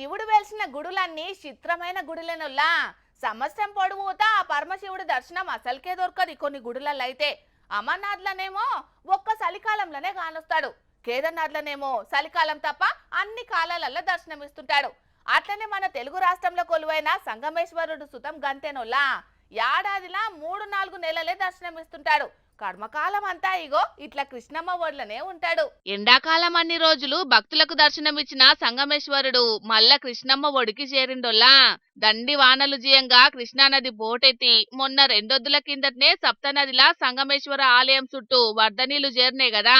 శివుడు వెలిసిన గుడులన్నీ చిత్రమైన గుడులెనుల్లా సంవత్సరం పొడుగుతా ఆ పరమశివుడి దర్శనం అసలుకే దొరకదు. కొన్ని గుడులలో అయితే అమర్నాథ్లనేమో ఒక్క చలికాలంలోనే కానొస్తాడు, కేదార్నాథ్లనేమో చలికాలం తప్ప అన్ని కాలాలలో దర్శనమిస్తుంటాడు. అట్లనే మన తెలుగు రాష్ట్రంలో కొలువైన సంగమేశ్వరుడు సుతం గంతేనోల్లా ఏడాదిలా 3-4 నెలలే దర్శనమిస్తుంటాడు. కర్మకాలం అంతా ఇగో ఇట్లా కృష్ణమ్మ ఒడ్లనే ఉంటాడు. ఎండాకాలం అన్ని రోజులు భక్తులకు దర్శనమిచ్చిన సంగమేశ్వరుడు మల్ల కృష్ణమ్మ ఒడికి చేరిండోల్లా. దండి వానలు జీయంగా కృష్ణానది పోటెత్తి మొన్న 2 రోజుల కిందటనే సప్తనదిలా సంగమేశ్వర ఆలయం చుట్టూ వరద నీళ్లు చేరినాయి కదా.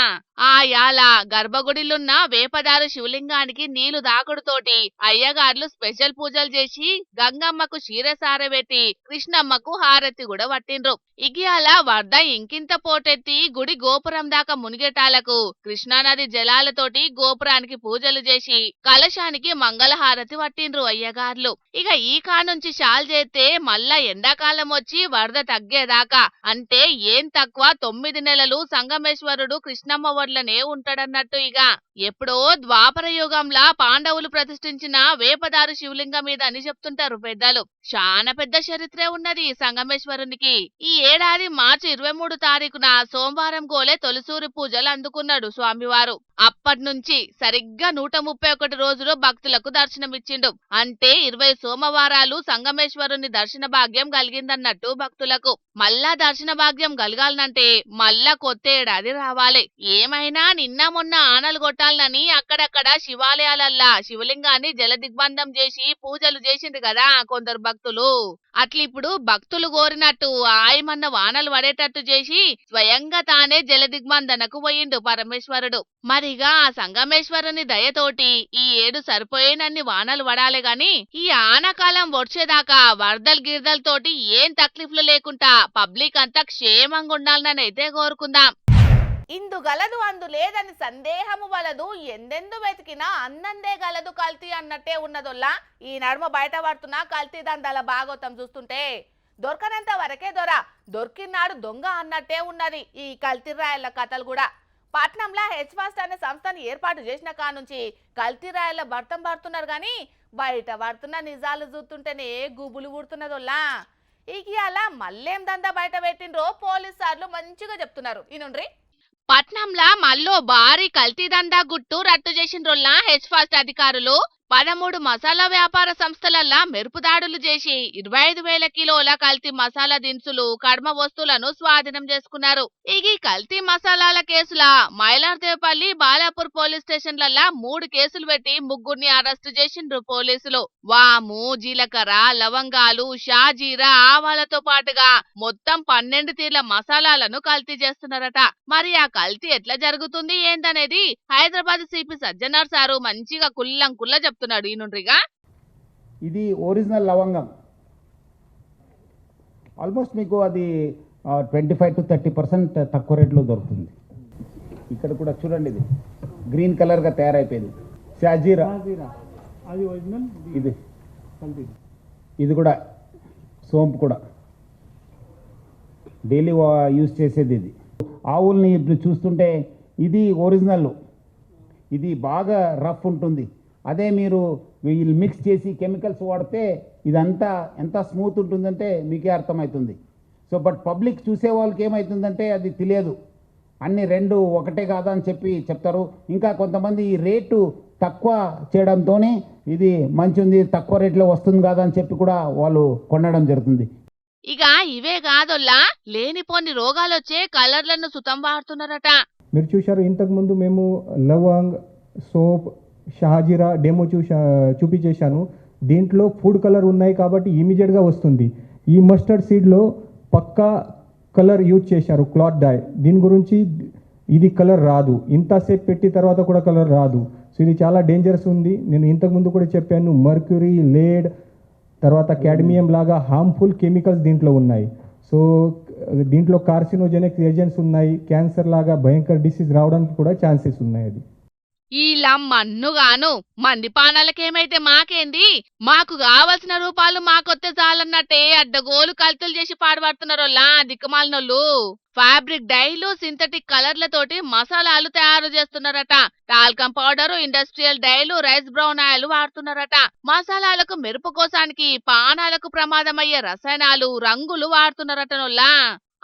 ఆ యాల గర్భగుడిలున్న వేపదారు శివలింగానికి నీళ్లు దాకుడుతోటి అయ్యగార్లు స్పెషల్ పూజలు చేసి గంగమ్మకు క్షీరసారబెట్టి కృష్ణమ్మకు హారతి కూడా పట్టిండ్రు. ఇగియాల వరద ఇంకింత పోటెత్తి గుడి గోపురం దాకా మునిగేటాలకు కృష్ణానది జలాలతోటి గోపురానికి పూజలు చేసి కలశానికి మంగళహారతి పట్టిండ్రు అయ్యగార్లు. ఇక ఈ కానుంచి షాల్ చేస్తే మళ్ళా ఎండాకాలం వచ్చి వరద తగ్గేదాకా అంటే ఏం తక్కువ 9 నెలలు సంగమేశ్వరుడు కృష్ణమ్మ ఒడ్లనే ఉంటాడన్నట్టు. ఇక ఎప్పుడో ద్వాపర యుగంలా పాండవులు ప్రతిష్ఠించిన వేపదారు శివలింగం మీద అని చెప్తుంటారు పెద్దలు. చాలా పెద్ద చరిత్రే ఉన్నది సంగమేశ్వరునికి. ఈ ఏడాది మార్చి 23 తారీఖున సోమవారం గోలే తొలిసూరి పూజలు అందుకున్నాడు స్వామివారు. అప్పటినుంచి సరిగ్గా 131 రోజులు భక్తులకు దర్శనమిచ్చిండు. అంటే 20 సోమవారాలు సంగమేశ్వరుని దర్శన భాగ్యం కలిగిందన్నట్టు భక్తులకు. మళ్ళా దర్శన భాగ్యం కలగాలనంటే మళ్ళా కొత్త ఏడాది రావాలి. ఏమైనా నిన్న మొన్న ఆనలు కొట్టాలని అక్కడక్కడ శివాలయాలల్లా శివలింగాన్ని జలదిగ్బంధం చేసి పూజలు చేసింది కదా కొందరు భక్తులు. అట్లిప్పుడు భక్తులు కోరినట్టు ఆయమన్న వానలు పడేటట్టు చేసి స్వయంగా తానే జలదిగ్బంధనకు పోయిండు పరమేశ్వరుడు. మరిగా ఆ సంగమేశ్వరుని దయతోటి ఈ ఏడు సరిపోయేనన్ని వానలు పడాలి గాని ఈ ఆనకాలం వచ్చేదాకా వరదలు గిరదలతోటి ఏం తక్లీఫ్లు లేకుండా పబ్లిక్ అంతా క్షేమంగా ఉండాలనైతే కోరుకుందాం. ఇందు గలదు అందు లేదని సందేహము వలదు, ఎందెందు వెతికినా అందందే గలదు కల్తీ అన్నట్టే ఉన్నదొల్లా. ఈ నడుమ బయట పడుతున్న కల్తీ దందాల భాగోతం చూస్తుంటే దొరకనంత వరకే దొరికినాడు దొంగ అన్నట్టే ఉన్నది ఈ కల్తీ రాయల కథలు కూడా. పట్నంలో హెచ్ఫాస్ట్ అనే సంస్థను ఏర్పాటు చేసిన కానుంచి కల్తీ రాయల భర్తం పడుతున్నారు కానీ బయట పడుతున్న నిజాలు చూస్తుంటేనే గుబులు పుడుతున్నదొల్లా. ఇక అలా మళ్ళేం దందా బయట పెట్టిండ్రో పోలీసు సార్లు మంచిగా చెప్తున్నారు. ఈనుండ్రి పట్నంలా మల్లో భారీ కల్తీ దందా గుట్టు రట్టు చేసిండ్రోల్లా హెచ్ఫాస్ట్ అధికారులు 13 మసాలా వ్యాపార సంస్థలల్లా మెరుపు దాడులు చేసి 25,000 కిలోల కల్తీ మసాలా దినుసులు కర్మ వస్తువులను స్వాధీనం చేసుకున్నారు. ఈ కల్తీ మసాలాల కేసుల మైలార్దేవపల్లి బాలాపూర్ పోలీస్ స్టేషన్లల్లా 3 కేసులు పెట్టి 3 అరెస్టు చేసిండ్రు పోలీసులు. వాము, జీలకర్ర, లవంగాలు, షాజీరా, ఆవాలతో పాటుగా మొత్తం 12 తీర్ల మసాలాలను కల్తీ చేస్తున్నారట. మరి ఆ కల్తీ ఎట్లా జరుగుతుంది ఏందనేది హైదరాబాద్ సిపి సజ్జనార్ సారు మంచిగా కుల్లంకుల్లా చెప్తున్నారు. ఇది ఒరిజినల్ లవంగం. ఆల్మోస్ట్ మీకు అది 25 to 30% తక్కువ రేట్లో దొరుకుతుంది. ఇక్కడ కూడా చూడండి, ఇది గ్రీన్ కలర్గా తయారైపోయింది. షాజీరా అది ఒరిజినల్, ఇది కూడా సోంపు కూడా డైలీ యూజ్ చేసేది. ఇది ఆవుల్ని ఇప్పుడు చూస్తుంటే ఇది ఒరిజినల్, ఇది బాగా రఫ్ ఉంటుంది. అదే మీరు వీళ్ళు మిక్స్ చేసి కెమికల్స్ వాడితే ఇదంతా ఎంత స్మూత్ ఉంటుందంటే మీకే అర్థమవుతుంది. సో బట్ పబ్లిక్ చూసే వాళ్ళకి ఏమవుతుందంటే అది తెలియదు, అన్ని రెండు ఒకటే కాదా అని చెప్తారు. ఇంకా కొంతమంది ఈ రేటు తక్కువ చేయడంతోనే ఇది మంచి ఉంది, తక్కువ రేట్లో వస్తుంది కాదా అని చెప్పి కూడా వాళ్ళు కొనడం జరుగుతుంది. ఇక ఇవే కాదొల్లా లేనిపోని రోగాలు వచ్చే కలర్లను సుతం వాడుతున్నారట. మీరు చూశారు, ఇంతకుముందు మేము లవంగ్, సోప్, షాజీరా డెమో చూపించేశాను. దీంట్లో ఫుడ్ కలర్ ఉన్నాయి కాబట్టి ఇమీడియట్గా వస్తుంది. ఈ మస్టర్డ్ సీడ్లో పక్కా కలర్ యూజ్ చేశారు, క్లాత్ డై. దీని గురించి ఇది కలర్ రాదు, ఇంతసేపు పెట్టి తర్వాత కూడా కలర్ రాదు. సో ఇది చాలా డేంజరస్ ఉంది. నేను ఇంతకుముందు కూడా చెప్పాను, మర్క్యూరీ, లేడ్, తర్వాత క్యాడ్మియం లాగా హార్మ్ఫుల్ కెమికల్స్ దీంట్లో ఉన్నాయి. సో దీంట్లో కార్సినోజెనిక్ ఏజెంట్స్ ఉన్నాయి, క్యాన్సర్ లాగా భయంకర డిసీజ్ రావడానికి కూడా ఛాన్సెస్ ఉన్నాయి. అది ఇలా మన్నుగాను మంది పానాలకేమైతే మాకేంది, మాకు కావలసిన రూపాయలు మాకొత్తే చాలన్నట్టే అడ్డగోలు కల్తులు చేసి పాడుపడుతున్నారోళ్ళా దిక్కుమాలినోళ్ళు. ఫ్యాబ్రిక్ డైలు, సింథటిక్ కలర్లతోటి మసాలాలు తయారు చేస్తున్నారట. టాల్కం పౌడరు, ఇండస్ట్రియల్ డైలు, రైస్ బ్రౌన్ ఆయిల్ వాడుతున్నారట. మసాలాలకు మెరుపు కోసానికి పానాలకు ప్రమాదమయ్యే రసాయనాలు, రంగులు వాడుతున్నారటనోళ్ళా.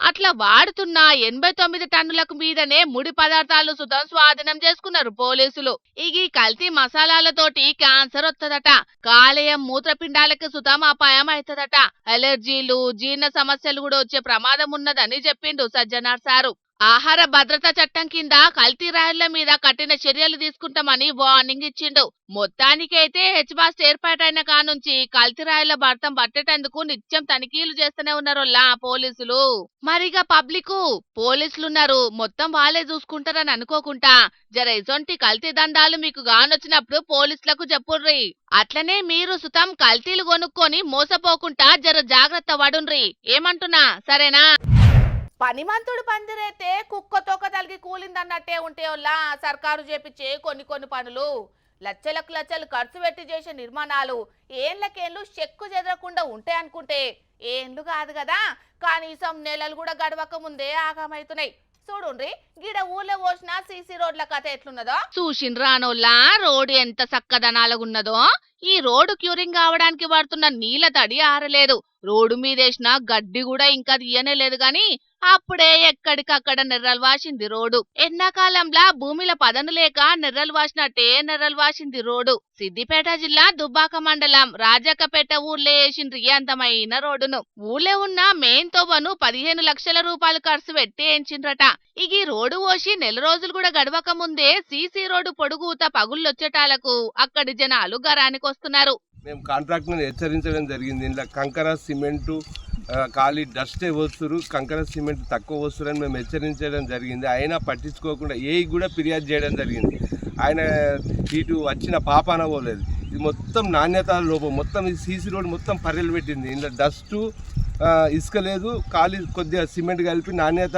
అట్లా వాడుతున్న 89 టన్నులకు మీదనే ముడి పదార్థాలు సుతం స్వాధీనం చేసుకున్నారు పోలీసులు. ఈ కల్తీ మసాలాలతోటి క్యాన్సర్ వస్తుందట, కాలేయం మూత్రపిండాలకి సుతం అపాయం అవుతుందట, అలర్జీలు, జీర్ణ సమస్యలు కూడా వచ్చే ప్రమాదం ఉన్నదని చెప్పిండు సజ్జనార్ సారు. ఆహార భద్రతా చట్టం కింద కల్తీ రాయిళ్ల మీద కఠిన చర్యలు తీసుకుంటామని వార్నింగ్ ఇచ్చిండు. మొత్తానికైతే హెచ్బాస్ట్ ఏర్పాటైన కానుంచి కల్తీ రాయిళ్ల భర్తం పట్టేటందుకు నిత్యం తనిఖీలు చేస్తూనే ఉన్నారోళ్ళా పోలీసులు. మరిగా పబ్లిక్ పోలీసులున్నారు మొత్తం వాళ్ళే చూసుకుంటారని అనుకోకుండా జర ఇసొంటి కల్తీ దందాలు మీకు గానొచ్చినప్పుడు పోలీసులకు చెప్పుర్రి. అట్లనే మీరు సుతం కల్తీలు కొనుక్కొని మోసపోకుండా జర జాగ్రత్త పడుండ్రి. ఏమంటున్నా సరేనా? పనిమంతుడు పందిరైతే కుక్క తోక తలిగి కూలిందన్నట్టే ఉంటేలా సర్కారు చేపించే కొన్ని పనులు. లక్షలకు లక్షలు ఖర్చు పెట్టి చేసే నిర్మాణాలు ఏళ్లకేళ్లు చెక్కు చెదరకుండా ఉంటాయనుకుంటే ఏండ్లు కాదు కదా, కనీసం నెలలు కూడా గడవక ముందే ఆగమైతున్నాయి. చూడుండ్రి గిడ ఊళ్ళో పోసిన సీసీ రోడ్ల కథ ఎట్లున్నదో చూసిండ్రానోళ్ళా. రోడ్డు ఎంత చక్కదనాలుగున్నదో. ఈ రోడ్డు క్యూరింగ్ కావడానికి పడుతున్న నీళ్ళ తడి ఆరలేదు. రోడ్డు మీదేసిన గడ్డి కూడా ఇంకా తీయనే లేదు గాని అప్పుడే ఎక్కడికక్కడ నెర్రలు వాసింది రోడ్డు. ఎండాకాలంలా భూమిలో పదను లేక నెర్రలు వాసినట్టే నెర్రలు వాసింది రోడ్డు. సిద్దిపేట జిల్లా దుబ్బాక మండలం రాజక్కపేట ఊర్లో వేసిండ్రి అందమైన రోడ్డును. ఊళ్ళో ఉన్న మెయిన్ తోవను 15 లక్షల రూపాయలు ఖర్చు పెట్టి వేయించిండ్రట. ఈ రోడ్డు పోసి నెల రోజులు కూడా గడవక ముందే సీసీ రోడ్డు పొడుగుత పగుళ్ళొచ్చేటాలకు అక్కడి జనాలు గరానికి వస్తున్నారు. మేము కాంట్రాక్ట్ని హెచ్చరించడం జరిగింది. ఇంట్లో కంకర సిమెంటు ఖాళీ డస్టే వస్తురు, కంకర సిమెంట్ తక్కువ వస్తురని మేము హెచ్చరించడం జరిగింది. అయినా పట్టించుకోకుండా కూడా ఫిర్యాదు చేయడం జరిగింది. ఆయన ఇటు వచ్చిన పాపాన పోలేదు. ఇది మొత్తం నాణ్యత లోపం. మొత్తం ఈ సీసీ రోడ్ మొత్తం పర్రెలు పెట్టింది. ఇంట్లో డస్టు ఇసుక లేదు, ఖాళీ కొద్దిగా సిమెంట్ కలిపి నాణ్యత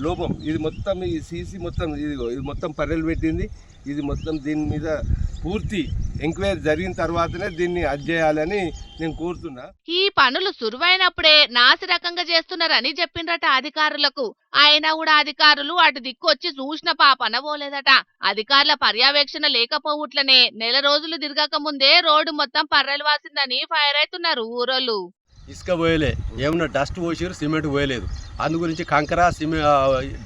లోపం. ఇది మొత్తం ఈ సీసీ మొత్తం ఇది మొత్తం పర్రెలు పెట్టింది. ఇది మొత్తం దీని మీద పూర్తి ఎంక్వైరీ జరిగిన తర్వాతనే దీన్ని అడ్జేయాలని నేను కోరుతున్నా. ఈ పనులు సురువైనప్పుడే నాసిరకంగా చేస్తున్నారని చెప్పిండ్రట అధికారులకు. అయినా కూడా అధికారులు అటు దిక్కొచ్చి చూసిన పాపన పోలేదట. అధికారుల పర్యవేక్షణ లేకపోవట్లనే నెల రోజులు తిరగక ముందే రోడ్డు మొత్తం పర్రెలు వాసిందని ఫైర్ అవుతున్నారు ఊరోళ్ళు. ఇసుక పోయలే, ఏమన్నా డస్ట్ పోసిరు, సిమెంట్ పోయలేదు. అందు గురించి కంకర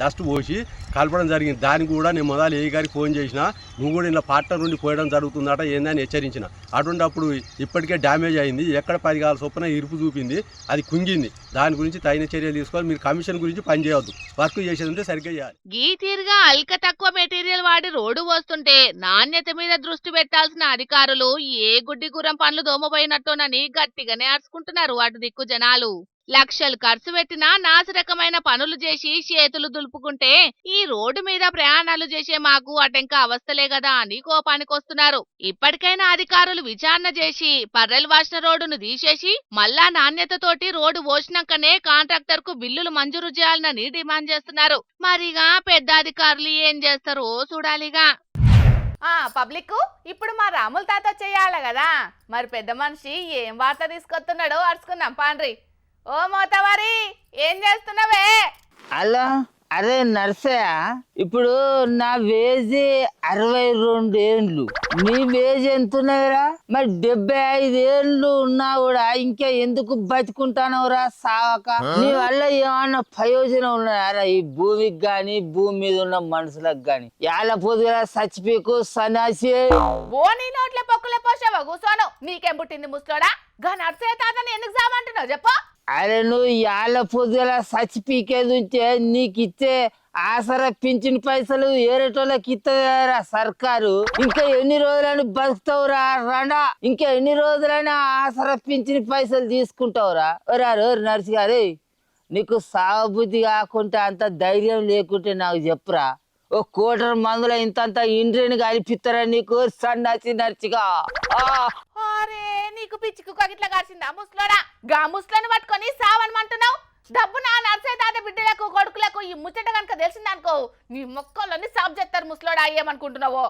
డస్ట్ పోసి కలపడం జరిగింది. దానికి కూడా నేను మొదలు ఏ గారికి ఫోన్ చేసినా, నువ్వు కూడా ఇలా పార్ట్నర్ నుండి పోయడం జరుగుతుందట ఏందని హెచ్చరించిన. అటువంటిప్పుడు ఇప్పటికే డ్యామేజ్ అయింది. ఎక్కడ 10 గాల చొప్పున ఇరుపు చూపింది, అది కుంగింది. దాని గురించి తగిన చర్యలు తీసుకోవాలి. మీరు కమిషన్ గురించి పని చేయవద్దు, వర్క్ చేసేది ఉంటే సరిగ్గా చేయాలి. ఈ తీరుగా అల్క తక్కువ మెటీరియల్ వాడి రోడ్డు పోస్తుంటే నాణ్యత మీద దృష్టి పెట్టాల్సిన అధికారులు ఏ గుడ్డి గుర్రం పనులు దోమపోయినట్టోనని గట్టిగానే అరుచుకుంటున్నారు అటు దిక్కు జనాలు. లక్షలు ఖర్చు పెట్టినా నాసిరకమైన పనులు చేసి చేతులు దులుపుకుంటే ఈ రోడ్డు మీద ప్రయాణాలు చేసే మాకు అటెంక అవస్థలే కదా అని కోపానికి వస్తున్నారు. ఇప్పటికైనా అధికారులు విచారణ చేసి పర్రెలు వాసిన రోడ్డును తీసేసి మళ్ళా నాణ్యతతోటి రోడ్డు పోసినాకనే కాంట్రాక్టర్ కు బిల్లులు మంజూరు చేయాలని డిమాండ్ చేస్తున్నారు. మరిగా పెద్ద అధికారులు ఏం చేస్తారో చూడాలిగా. పబ్లిక్ ఇప్పుడు మా రాముల తాత చేయాలి కదా, మరి పెద్ద మనిషి ఏం వార్త తీసుకొస్తున్నాడో అరుచుకుందాం పాండ్రి. ఓ మోతవారి ఏం చేస్తున్నావే? అలా అరే నర్సయ్య, ఇప్పుడు నా వేజ్ 62 ఏండ్లు, నీ వేజ్ ఎంతున్నాయిరా? మరి 75 ఏండ్లు ఉన్నా కూడా ఇంకా ఎందుకు బతుకుంటానవరా సావక? నీ వల్ల ఏమన్నా ప్రయోజనం ఉన్నాయారా ఈ భూమికి గాని భూమి మీద ఉన్న మనుషులకు గాని? ఎలా పొద్దుగా చచ్చిపోకు సన్నాసి. ఓ నీ నోట్ల పొక్కులే పోసావా కూర్చోను, నీకేం పుట్టింది ముసలోడా? గా నర్సయ్య తాతని ఎందుకు సామంటున్నావు చెప్పు? అరే నువ్వు యాళ్ళ పొద్దుగా చచ్చి పీకేది ఉంటే నీకు ఇచ్చే ఆసరా పింఛన్ పైసలు ఏరేటోళ్ళకి ఇస్తుందిరా సర్కారు. ఇంకా ఎన్ని రోజులని బతుకుతావురా రండా? ఇంకా ఎన్ని రోజులని ఆసరా పింఛన్ పైసలు తీసుకుంటావురా? రారు నర్సి గారు, నీకు సావబుద్ధి కాకుంటే అంత ధైర్యం లేకుంటే నాకు చెప్పురా. ఓ 1 కోట్ల మందులో ఇంతంత ఇండ్రిని కలిపిస్తారా నీకు సన్నాసి నర్చిగా? అరే నీకు పిచ్చికు కగిట్లా కాసిందా ముసలోడా? గా ముసలని పట్టుకొని సావనమంటున్నావు. డబ్బు నా నర్సయ్య తాత బిడ్డలకు కొడుకులకు ఈ ముచ్చట కనుక తెలిసిందనుకో నీ మొక్కల్లోని సాబ్ చేస్తారు ముసలోడా. ఏమనుకుంటున్నావో?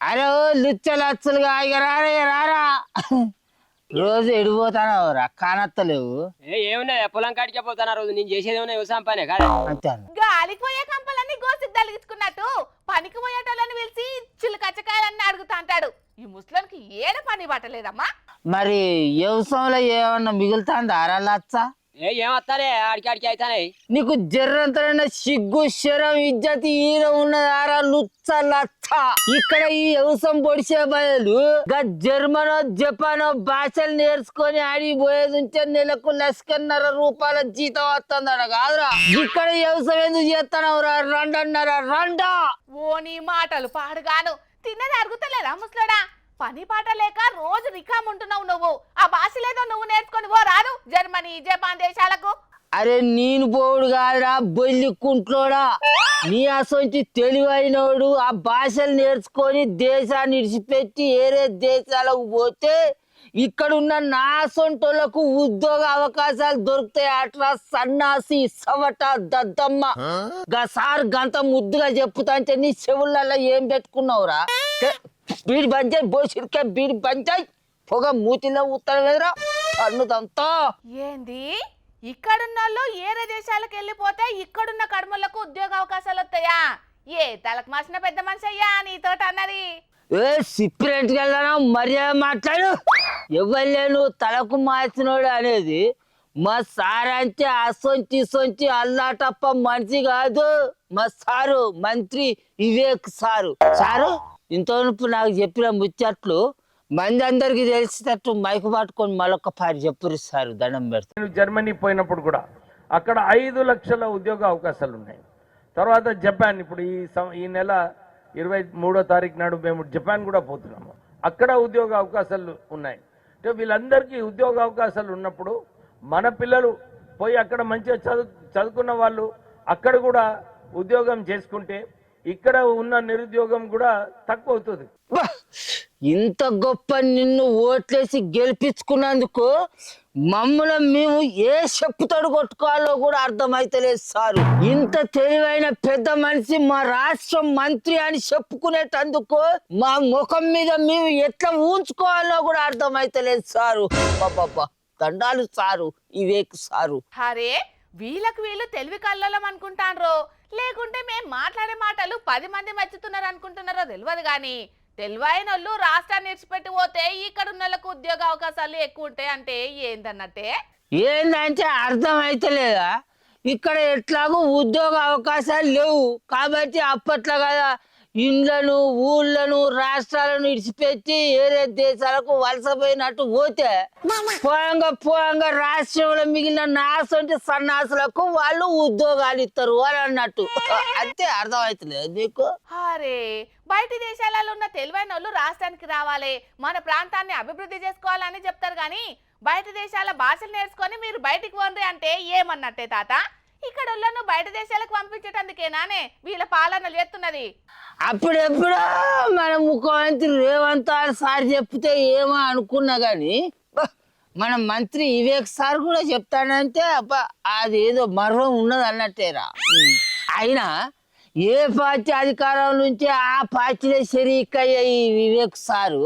అరే ఓ లుచ్చలచ్చులుగా ఇక రారా ఇక రారా రోజు ఎడిపోతాను రా కానత్తలేవు ఏమున్నాయి పొలం కాడికే పోతానా రోజు నేను చేసేది ఏమన్నా వ్యవసాయం పనే కాదు అంతే గాలికి పోయే కంపలన్నీ గోసికి తలిగించుకున్నట్టు పనికి పోయేటోళ్ళని పిలిచి చిల్లు కచ్చకాయలన్నీ అడుగుతా అంటాడు. ఈ ముసలోనికి ఏడ పని పట్టలేదమ్మా. మరి వ్యవసాయంలో ఏమన్నా మిగులుతాందా రా లచ్చ? ఏమత్తానే ఆడికి అవుతానే. నీకు జర్రంతైనా సిగ్గు శరం ఇజ్జతి ఈర ఉన్నదారా లుచ్చ లచ్చ. ఇక్కడ ఈ వ్యవసాయం పొడిచే బదులు జర్మనో జపానో భాషలు నేర్చుకొని ఆడిపోయేది ఉంటే నెలకు ₹1,50,000 జీతం వస్తుందట కాదురా. ఇక్కడ వ్యవసాయం ఎందుకు చేస్తావు రా? రండన్నారా రండా. ఓ నీ మాటలు పాడుగాను. తిన్నది అరుగుతలేదా ముసలోడా? పని పాట లేక రోజు రికాముంటున్నావు నువ్వు. ఆ భాషలేదో నువ్వు నేర్చుకొని పో రాదు జర్మనీ జపాన్ దేశాలకు. అరే నేను పోవుడు కాదురా బొల్లి కుంట్లోడా. నీ అసొంటి తెలివైనోడు ఆ భాషలు నేర్చుకొని దేశాన్ని విడిచిపెట్టి వేరే దేశాలకు పోతే ఇక్కడున్న నా సొంటోళ్లకు ఉద్యోగ అవకాశాలు దొరుకుతాయి అట్లా సన్నాసి సవట దద్దమ్మ. సార్ గంత ముద్దుగా చెప్పుతాంటే నీ చెవులలో ఏం పెట్టుకున్నావురా? బీడి బంజాయి బోసిరికే బీడి బంజాయి పొగ మూతిలో ఉత్తరం ఎదురా అన్నుదంతా ఏంది ఇక్కడున్న వాళ్ళు ఏరే దేశాలకు వెళ్ళిపోతే ఇక్కడున్న కడమలకు ఉద్యోగ అవకాశాలు వస్తాయా? ఏ తలకు మాసిన పెద్ద మనిషి అయ్యా నీతోటి అన్నది. ఏ సిప్రెంట్ వెళ్ళనా మర్యాద మాట్లాడు. ఎవరు తలకు మార్చినోడు అనేది మా సార్ అంటే అసొంచి అల్లాటప్ప మనిషి కాదు. మా సారు మంత్రి వివేక్ సారు. సారు ఇంతవరకు నాకు చెప్పిన ముచ్చట్లు మంది అందరికి తెలిసేటట్టు మైకు పట్టుకొని మరొక పారి చెప్పురు సార్ దండం పెడతాను. నేను జర్మనీ పోయినప్పుడు కూడా అక్కడ 5 లక్షల ఉద్యోగ అవకాశాలు ఉన్నాయి. తర్వాత జపాన్ ఇప్పుడు ఈ నెల 23వ తారీఖు నాడు మేము జపాన్ కూడా పోతున్నాము. అక్కడ ఉద్యోగ అవకాశాలు ఉన్నాయి. అంటే వీళ్ళందరికీ ఉద్యోగ అవకాశాలు ఉన్నప్పుడు మన పిల్లలు పోయి అక్కడ మంచిగా చదువుకున్న వాళ్ళు అక్కడ కూడా ఉద్యోగం చేసుకుంటే ఇక్కడ ఉన్న నిరుద్యోగం కూడా తక్కువ అవుతుంది. ఇంత గొప్ప నిన్ను ఓట్లేసి గెలిపించుకున్నందుకు మమ్మల్ని మేము ఏ చెప్పుతాడు కొట్టుకోవాలో కూడా అర్థమైతలేదు సారు. ఇంత తెలివైన పెద్ద మనిషి మా రాష్ట్ర మంత్రి అని చెప్పుకునేటందుకు మా ముఖం మీద మేము ఎట్లా ఊంచుకోవాలో కూడా అర్థమైతలేదు సారు. బాబా దండాలు సారు వివేక్ సారు. అరే వీళ్ళకు వీళ్ళు తెలివి కళ్ళలం అనుకుంటాన్రో లేకుంటే మేం మాట్లాడే మాటలు 10 మంది మెచ్చుతున్నారు అనుకుంటున్నారో తెలియదు గాని తెలివైన వాళ్ళు రాష్ట్రాన్ని విడిచిపెట్టి పోతే ఇక్కడ ఉన్న వాళ్ళకు ఉద్యోగ అవకాశాలు ఎక్కువ ఉంటాయి అంటే ఏందన్నట్టే. ఏందంటే అర్థం అయితే లేదా? ఇక్కడ ఎట్లాగో ఉద్యోగ అవకాశాలు లేవు కాబట్టి అప్పట్లో కదా ఇండ్లను ఊళ్ళను రాష్ట్రాలను విడిచిపెట్టి వేరే దేశాలకు వలసపోయినట్టు పోతే పోయంగా రాష్ట్రంలో మిగిలిన నాసంటి సన్నాసులకు వాళ్ళు ఉద్యోగాలు ఇస్తారు అని అన్నట్టు. అంతే అర్థం అవుతలేదు నీకు? అరే బయట దేశాలలో ఉన్న తెలివైన వాళ్ళు రాష్ట్రానికి రావాలి మన ప్రాంతాన్ని అభివృద్ధి చేసుకోవాలని చెప్తారు గాని బయట దేశాల భాషలు నేర్చుకొని మీరు బయటికి పోండి అంటే ఏమన్నట్టే తాత? ఇక్కడ బయట దేశాలకు పంపించేటందుకేనానే వీళ్ళ పాలన చేస్తున్నది. అప్పుడెప్పుడో మన ముఖ్యమంత్రి రేవంత్ సార్ చెప్తే ఏమో అనుకున్నా గాని మన మంత్రి వివేక్ సార్ కూడా చెప్తాడంటే అబ్బా అదేదో మర్వం ఉన్నది అన్నట్టేరా. అయినా ఏ పార్టీ అధికారం నుంచి ఆ పార్టీలో షరీకయ్యే ఈ వివేక్ సారు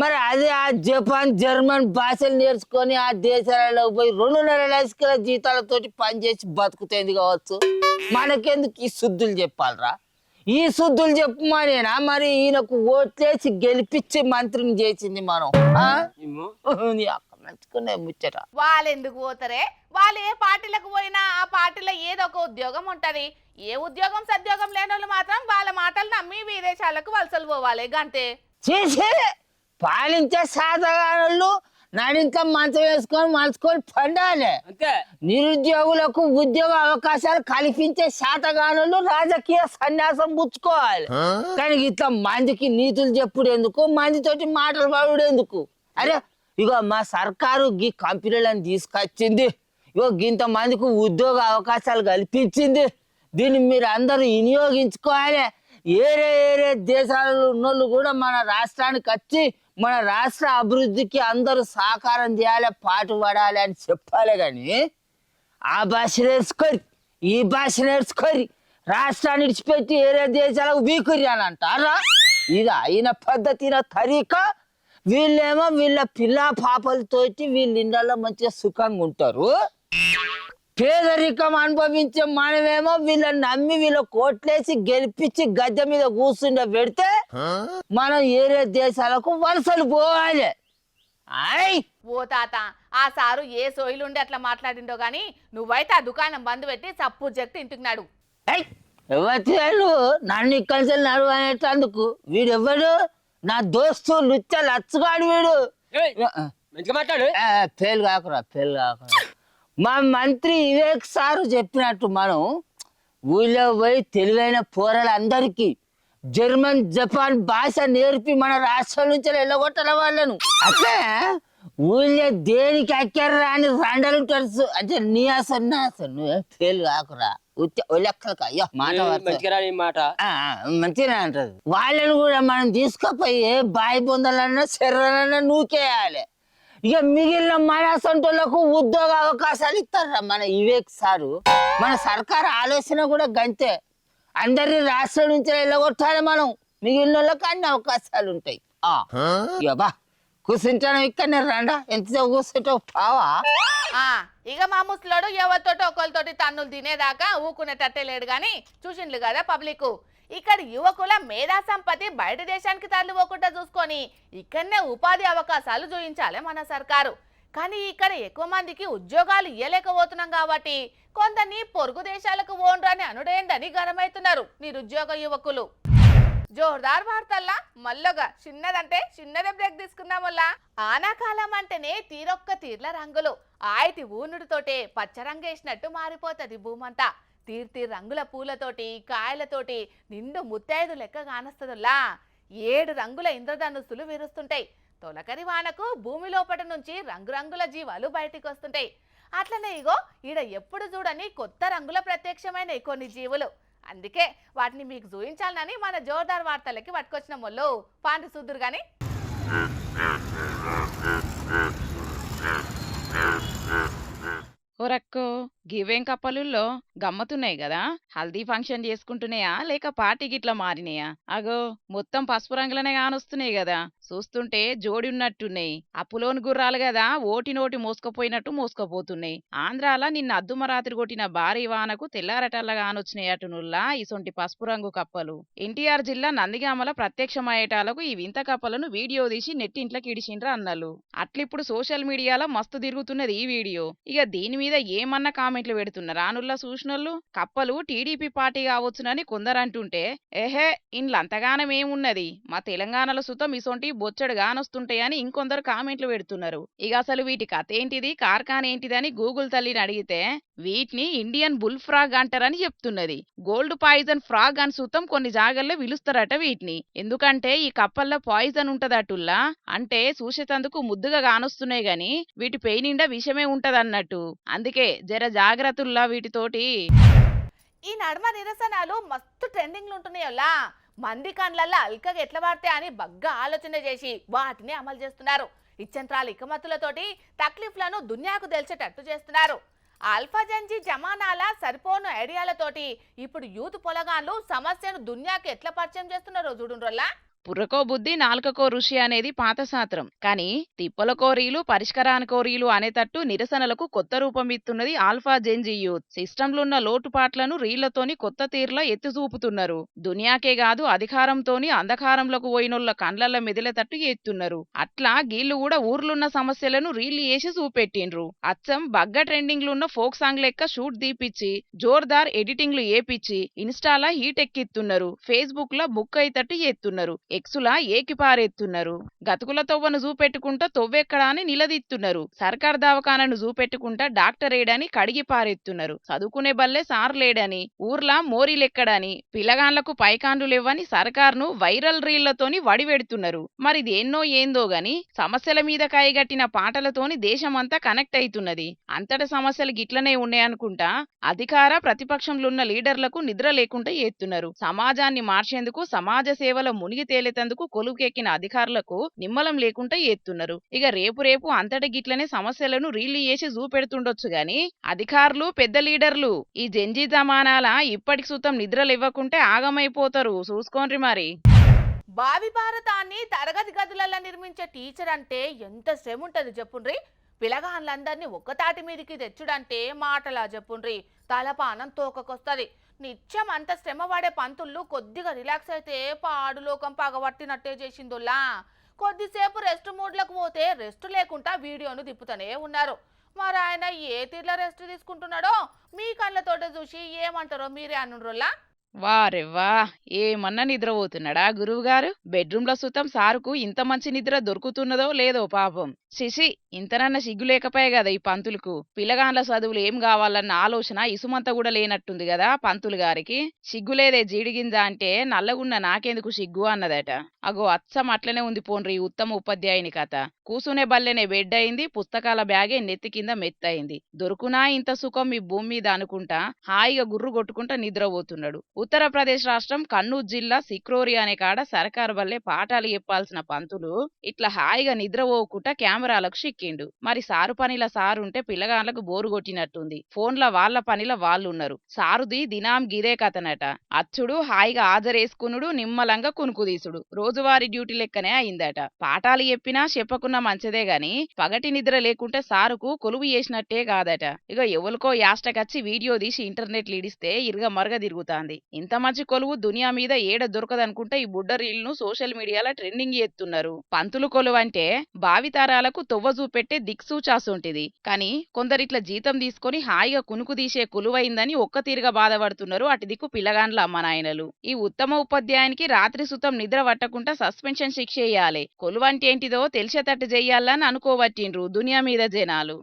మరి అదే ఆ జపాన్ జర్మన్ భాషలు నేర్చుకొని ఆ దేశాలలో పోయి 2.5 లక్షల జీతాలతోటి పనిచేసి బతుకుతుంది కావచ్చు. మనకెందుకు ఈ శుద్ధులు చెప్పాలరా? ఈ శుద్ధులు చెప్పమనేనా మరి ఈయనకు ఓట్లేసి గెలిపించి మంత్రిని చేసింది మనం. మంచుకునే ముచ్చట. వాళ్ళు ఎందుకు పోతారే? వాళ్ళు ఏ పార్టీలకు పోయినా ఆ పార్టీలో ఏదో ఒక ఉద్యోగం ఉంటది. ఏ ఉద్యోగం సద్యోగం లేని వాళ్ళు మాత్రం వాళ్ళ మాటలు నమ్మి విదేశాలకు వలసలు పోవాలి గంతే. చేసే పాలించే శాతగాళ్ళు నడింత మంచం వేసుకొని మలుచుకొని పండాలి. నిరుద్యోగులకు ఉద్యోగ అవకాశాలు కల్పించే శాతగానులు రాజకీయ సన్యాసం పుచ్చుకోవాలి. కానీ ఇట్లా మందికి నీతులు చెప్పుడు ఎందుకు? మందితోటి మాటలు పడు ఎందుకు? అరే ఇగో మా సర్కారు గీ కంపెనీలను తీసుకొచ్చింది. ఇగో ఇంత మందికి ఉద్యోగ అవకాశాలు కల్పించింది. దీన్ని మీరు అందరూ వినియోగించుకోవాలి. ఏరే దేశాలలో ఉన్నోళ్ళు కూడా మన రాష్ట్రానికి వచ్చి మన రాష్ట్ర అభివృద్ధికి అందరూ సహకారం చేయాలి, పాటు పడాలి అని చెప్పాలి. కానీ ఆ భాష నేర్చుకోరి ఈ భాష నేర్చుకోరి రాష్ట్రాన్ని విడిచిపెట్టి ఏరే దేశాలకు వీకురి అని అంటారా? ఇది అయిన పద్ధతిన తరీకా. వీళ్ళేమో వీళ్ళ పిల్ల పాపలతోటి వీళ్ళ ఇళ్ళల్లో మంచిగా సుఖంగా ఉంటారు. పేదరికం అనుభవించే మనమేమో వీళ్ళని నమ్మి వీళ్ళ కోట్లేసి గెలిపించి గద్దె మీద కూర్చుండే పెడితే మనం ఏరే దేశాలకు వలసలు పోవాలి. ఓ తాత, ఆ సారు ఏ సోయిలుండి అట్లా మాట్లాడిండో గాని నువ్వైతే ఆ దుకాణం బంద్ పెట్టి చప్పు జక్తి ఇంటికి నాడు. ఎవరు నన్ను ఇక్కడి నడువు అనేటందుకు వీడెవడు? నా దోస్తు లుచ్చ లచ్చగాడు వీడు. మంచిగా మాట్లాడు. ఫెయిల్ కాకురా. మా మంత్రి వివేక్ సారు చెప్పినట్టు మనం ఊళ్ళో పోయి తెలివైన పోరలందరికీ జర్మన్ జపాన్ భాష నేర్పి మన రాష్ట్రం నుంచి వెళ్ళగొట్టాల వాళ్ళను. అట్లా ఊళ్ళో దేనికి ఎక్కారా అని రండలు తెలుసు. అంటే నీ అసలు నా అసలు నువ్వేం ఫెయిల్ కాకురా. లెక్కలకి అయ్యో మాట మంచిగా అంటది. వాళ్ళని కూడా మనం తీసుకుపోయి బాయి బొందలన్నా శర్రలన్నా నూకేయాలి. ఇక మిగిలిన మన సొంతలకు ఉద్యోగ అవకాశాలు ఇస్తారా మన వివేక్ సారు. మన సర్కారు ఆలోచన కూడా గంతే. అందరినీ రాష్ట్రం నుంచి వెళ్ళగొట్టాలి మనం. మిగిలిన వాళ్ళకి అన్ని అవకాశాలు ఉంటాయి. ఇక బా కూర్చుంటాను ఇక్కడనే రండా. ఎంతసేపు కూర్చుంటావు పావా? ఇక మా ముసలోడు ఎవరితోటి ఒకరితోటి తన్నులు తినేదాకా ఊకునేటట్టే లేడు గాని చూసిండ్లు కదా పబ్లిక్. ఇక్కడ యువకుల మేధా సంపత్తి బయట దేశానికి తరలిపోకుండా చూసుకొని ఇక్కడనే ఉపాధి అవకాశాలు చూపించాలి మన సర్కారు. కానీ ఇక్కడ ఎక్కువ మందికి ఉద్యోగాలు ఇయ్యలేకపోతున్నాం కాబట్టి కొందరిని పొరుగు దేశాలకు ఓన్రని అనుడేందని గరమవుతున్నారు నిరుద్యోగ యువకులు. జోర్దార్ వార్తల్లా మల్లగా చిన్నదే బ్రేక్ తీసుకుందాం వల్ల. ఆనాకాలం అంటేనే తీరొక్క తీర్ల రంగులు ఆయతి ఊనుడితోటే పచ్చరంగేసినట్టు మారిపోతుంది భూమంతా. తీర్తి రంగుల పూలతోటి కాయలతోటి నిండు ముత్తైదు లెక్క కానొస్తుందిలా. 7 రంగుల ఇంద్రధనుస్సులు విరుస్తుంటాయి. తొలకరి వానకు భూమి లోపటి నుంచి రంగురంగుల జీవాలు బయటికి వస్తుంటాయి. అట్లనే ఇగో ఈడ ఎప్పుడు చూడని కొత్త రంగుల ప్రత్యక్షమైన కొన్ని జీవులు. అందుకే వాటిని మీకు చూపించాలని మన జోర్దార్ వార్తలకి పట్టుకొచ్చిన మొల్లో పాండి చూద్దురు గాని. ఓరక్కో గివేం కప్పలుల్లో గమ్మతున్నాయి కదా. హల్దీ ఫంక్షన్ చేసుకుంటున్నాయా లేక పార్టీ గిట్లా మారినాయా? అగో మొత్తం పసుపు రంగులనే కానొస్తున్నాయి కదా. చూస్తుంటే జోడి ఉన్నట్టున్నాయి. అప్పులోని గుర్రాలు కదా ఓటి నోటి మోసుకపోయినట్టు మోసుకపోతున్నాయి. ఆంధ్రాల నిన్న అద్దుమరాత్రి కొట్టిన భారీ వానకు తెల్లారటల్లా కానొచ్చినాయి అటునుల్లా ఇసొంటి పసుపు రంగు కప్పలు. ఎన్టీఆర్ జిల్లా నందిగామల ప్రత్యక్షమయ్యేటాలకు ఈ వింత కప్పలను వీడియో తీసి నెట్టింట్లోకి ఇడిచిండ్రా అన్నలు. అట్లిప్పుడు సోషల్ మీడియాలో మస్తు తిరుగుతున్నది ఈ వీడియో. ఇక దీని మీద ఏమన్నా కామెంట్లు పెడుతున్నారు ఆనుల్లా చూసినోళ్ళు. కప్పలు టీడీపీ పార్టీ కావచ్చునని కొందరంటుంటే ఏహే ఇండ్లంతగానం ఏమున్నది, మా తెలంగాణలో సుతం ఇసొంటి బొచ్చడు గానొస్తుంటాయని ఇంకొందరు కామెంట్లు పెడుతున్నారు. ఇక అసలు వీటి కథ ఏంటిది కార్ఖాన్ ఏంటిదని గూగుల్ తల్లిని అడిగితే వీటిని ఇండియన్ బుల్ ఫ్రాగ్ అంటారని చెప్తున్నది. గోల్డ్ పాయిజన్ ఫ్రాగ్ అని సుతం కొన్ని జాగల్లో పిలుస్తారట వీటిని. ఎందుకంటే ఈ కప్పల్లో పాయిజన్ ఉంటదటుల్లా. అంటే చూసేటందుకు ముద్దుగా కానొస్తున్నాయి గాని వీటి పెయి నిండా విషమే ఉంటదన్నట్టు. అందుకే జర జాగ్రత్తల్లా వీటితోటి. ఈ నడుమ నిరసనలు మస్తు ట్రెండింగ్లు ఉంటున్నాయోలా. మంది కండ్లల్లో అల్కగా ఎట్లా పడితే అని బగ్గా ఆలోచన చేసి వాటిని అమలు చేస్తున్నారు. ఇచ్చంత్రాల ఇకమతులతోటి తక్లీఫ్లను దునియాకు తెలిసేటట్టు చేస్తున్నారు. ఆల్ఫా జంజీ జమానాల సరిపోను ఐడియాలతోటి ఇప్పుడు యూత్ పొలగాన్లు సమస్యను దునియాకు ఎట్లా పరిచయం చేస్తున్నారో చూడుండ్రల్లా. పుర్రకో బుద్ధి నాలుకకో ఋషి అనేది పాత శాస్త్రం. కానీ తిప్పలకోరీలు పరిష్కారానికోరీలు అనేటట్టు నిరసనలకు కొత్త రూపం ఇస్తున్నది ఆల్ఫా జెన్జీ యూత్. సిస్టంలో ఉన్న లోటుపాట్లను రీళ్లతోని కొత్త తీరులో ఎత్తి చూపుతున్నారు. దునియాకే కాదు అధికారంతోని అంధకారంలోకి పోయినోళ్ళ కండ్లల్ల మెదిలేటట్టు ఎత్తున్నారు. అట్లా గీళ్లు కూడా ఊర్లున్న సమస్యలను రీళ్లు వేసి చూపెట్టిండ్రు. అచ్చం బగ్గ ట్రెండింగ్లున్న ఫోక్ సాంగ్ లెక్క షూట్ దీపిచ్చి జోర్దార్ ఎడిటింగ్లు ఏపిచ్చి ఇన్స్టాలా హీట్ ఎక్కిస్తున్నారు. ఫేస్బుక్ లో బుక్ అయ్యేటట్టు ఎత్తున్నారు. ఎక్సులా ఏకిపారెత్తున్నారు. గతుకుల తొవ్వను చూపెట్టుకుంటా తొవ్వెక్కడా అని నిలదీస్తున్నారు. సర్కార్ దవాఖానను చూపెట్టుకుంటా డాక్టర్ ఏడని కడిగి పారెత్తున్నారు. చదువుకునే బల్లే సార్ లేడని ఊర్లా మోరీలెక్కడని పిల్లగాన్లకు పైకాండ్లు లేవని సర్కార్ను వైరల్ రీళ్లతోని వడివెడుతున్నారు. మరిది ఎన్నో ఏందో గాని సమస్యల మీద కాయగట్టిన పాటలతోని దేశమంతా కనెక్ట్ అవుతున్నది. అంతట సమస్యలు గిట్లనే ఉన్నాయనుకుంటా అధికార ప్రతిపక్షంలున్న లీడర్లకు నిద్ర లేకుండా ఎత్తున్నారు. సమాజాన్ని మార్చేందుకు సమాజ సేవలో మునిగి తేలేతందుకు కొలువుకెక్కిన అధికారులకు నిమ్మలం లేకుండా ఎత్తున్నారు. ఇక రేపు అంతటి గిట్లనే సమస్యలను రీళ్లు చేసి చూపెడుతుండొచ్చు గాని అధికారులు పెద్ద లీడర్లు ఈ జంజీ జమానాల ఇప్పటికి సుతం నిద్రలు ఇవ్వకుంటే ఆగమైపోతారు. చూసుకోండి మరి. భావి భారతాన్ని తరగతి గదులలో నిర్మించే టీచర్ అంటే ఎంత శ్రమ ఉంటుంది చెప్పుండ్రి. పిల్లగాళ్ళందరినీ ఒక్కతాటి మీదకి తెచ్చుడంటే మాటలా చెప్పుండ్రి, తలపానం తోకకొస్తుంది. నిత్యం అంత శ్రమ పడే పంతుళ్ళు కొద్దిగా రిలాక్స్ అయితే పాడులోకం పగబట్టినట్టే చేసిందుల్లా. కొద్దిసేపు రెస్ట్ మూడ్లకు పోతే రెస్ట్ లేకుండా వీడియోను తిప్పుతూనే ఉన్నారు. మరి ఆయన ఏ తీర్ల రెస్ట్ తీసుకుంటున్నాడో మీ కళ్ళతోట చూసి ఏమంటారో మీరే అనుర్రోలా. వారెవ్వా, ఏమన్నా నిద్రపోతున్నాడా గురువు గారు? బెడ్రూమ్ లో సుతం సారుకు ఇంత మంచి నిద్ర దొరుకుతున్నదో లేదో పాపం. శిశి, ఇంతనన్న సిగ్గు లేకపోయే కదా ఈ పంతులకు. పిల్లగాండ్ల చదువులు ఏం కావాలన్న ఆలోచన ఇసుమంత కూడా లేనట్టుంది కదా పంతులు గారికి. సిగ్గులేదే జీడిగింజ అంటే నల్లగున్న నాకెందుకు సిగ్గు అన్నదట. అగో అచ్చం అట్లనే ఉంది పోన్రి ఈ ఉత్తమ ఉపాధ్యాయుని కథ. కూసునే బల్లెనే బెడ్ అయింది, పుస్తకాల బ్యాగే నెత్తి కింద మెత్తయింది. దొరుకునా ఇంత సుఖం మీ భూమి మీద అనుకుంటా హాయిగా గుర్రు కొట్టుకుంటా నిద్రపోతున్నాడు. ఉత్తరప్రదేశ్ రాష్ట్రం కన్నూజ్ జిల్లా సిక్రోరి అనే కాడ సర్కారు వల్లే పాఠాలు చెప్పాల్సిన పంతులు ఇట్లా హాయిగా నిద్రపోకుండా కెమెరాలకు చిక్కిండు. మరి సారు పనిల సారుంటే పిల్లగాళ్ళకు బోరు కొట్టినట్టుంది. ఫోన్ల వాళ్ళ పనిల వాళ్ళున్నారు. సారుది దినాం గిదే కథనట. అచ్చుడు హాయిగా హాజరేసుకునుడు, నిమ్మలంగా కునుకు తీసుడు రోజువారీ డ్యూటీ లెక్కనే అయిందట. పాఠాలు చెప్పినా చెప్పకున్నా మంచిదే గాని పగటి నిద్ర లేకుంటే సారుకు కొలువు చేసినట్టే కాదట. ఇక ఎవరికో యాస్టకచ్చి వీడియో తీసి ఇంటర్నెట్ లీడిస్తే ఇరుగ మరగ తిరుగుతాంది. ఇంత మంచి కొలువు దునియా మీద ఏడ దొరకదనుకుంటే ఈ బుడ్డ రీల్ను సోషల్ మీడియాలో ట్రెండింగ్ చేస్తున్నారు. పంతులు కొలువు అంటే భావితారాలకు తొవ్వ చూపెట్టే దిక్సూచాసుంటిది. కానీ కొందరిట్లా జీతం తీసుకొని హాయిగా కునుకు తీసే కొలువైందని ఒక్క తీరుగా బాధపడుతున్నారు అటు దిక్కు పిల్లగాండ్ల అమ్మనాయనలు. ఈ ఉత్తమ ఉపాధ్యాయునికి రాత్రి సుతం నిద్ర పట్టకుండా సస్పెన్షన్ శిక్ష వేయాలి. కొలువు అంటే ఏంటిదో తెలిసేటట్టు చెయ్యాలని అనుకోవట్టిండ్రు దునియా మీద జనాలు.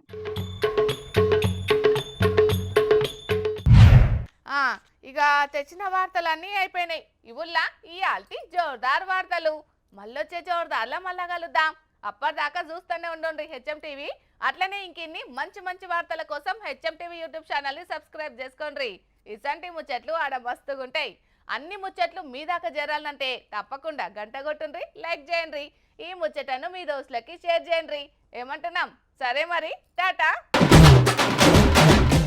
ఇక తెచ్చిన వార్తలన్నీ అయిపోయినాయి. ఇవుల్లా ఈ ఆల్టి జోర్దార్ వార్తలు. మళ్ళొచ్చే జోర్దార్లో మళ్ళా కలుద్దాం. అప్పటిదాకా చూస్తూనే ఉండండి హెచ్ఎం టీవీ. అట్లనే ఇంకిన్ని మంచి మంచి వార్తల కోసం హెచ్ఎం టీవీ యూట్యూబ్ ఛానల్ని సబ్స్క్రైబ్ చేసుకోండి. ఇసంటి ముచ్చట్లు ఆడ మస్తుగుంటాయి. అన్ని ముచ్చట్లు మీ దాకా చేరాలంటే తప్పకుండా గంట కొట్టుండ్రి, లైక్ చేయండి. ఈ ముచ్చటను మీ దోస్తులకి షేర్ చేయండి. ఏమంటున్నాం? సరే మరి, టాటా.